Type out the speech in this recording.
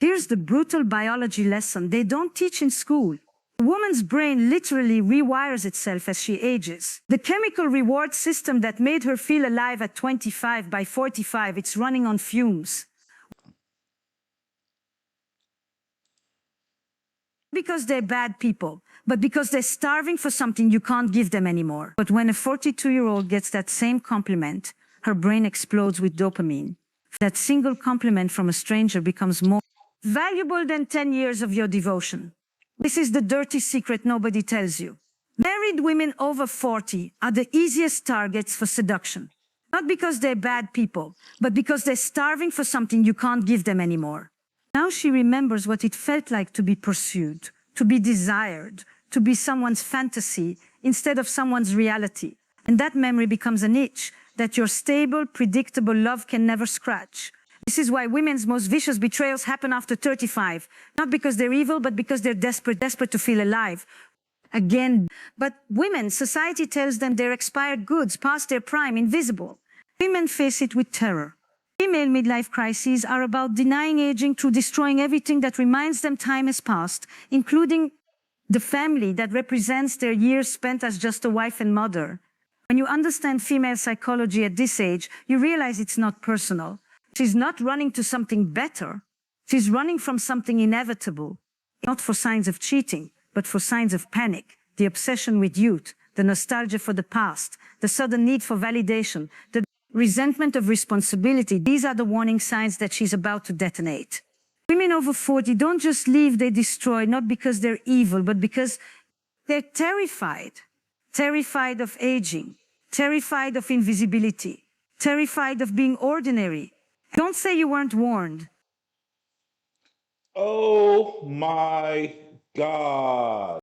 Here's the brutal biology lesson they don't teach in school. A woman's brain literally rewires itself as she ages. The chemical reward system that made her feel alive at 25, by 45, it's running on fumes. Because they're bad people, but because they're starving for something you can't give them anymore. But when a 42-year-old gets that same compliment, her brain explodes with dopamine. That single compliment from a stranger becomes more valuable than 10 years of your devotion. This is the dirty secret nobody tells you. Married women over 40 are the easiest targets for seduction. Not because they're bad people, but because they're starving for something you can't give them anymore. Now she remembers what it felt like to be pursued, to be desired, to be someone's fantasy instead of someone's reality. And that memory becomes an itch that your stable, predictable love can never scratch. This is why women's most vicious betrayals happen after 35. Not because they're evil, but because they're desperate to feel alive. Again, but women, society tells them they're expired goods, past their prime, invisible. Women face it with terror. Female midlife crises are about denying aging through destroying everything that reminds them time has passed, including the family that represents their years spent as just a wife and mother. When you understand female psychology at this age, you realize it's not personal. She's not running to something better. She's running from something inevitable, not for signs of cheating, but for signs of panic, the obsession with youth, the nostalgia for the past, the sudden need for validation, the resentment of responsibility. These are the warning signs that she's about to detonate. Women over 40 don't just leave, they destroy, not because they're evil, but because they're terrified. Terrified of aging, terrified of invisibility, terrified of being ordinary. Don't say you weren't warned. Oh my God.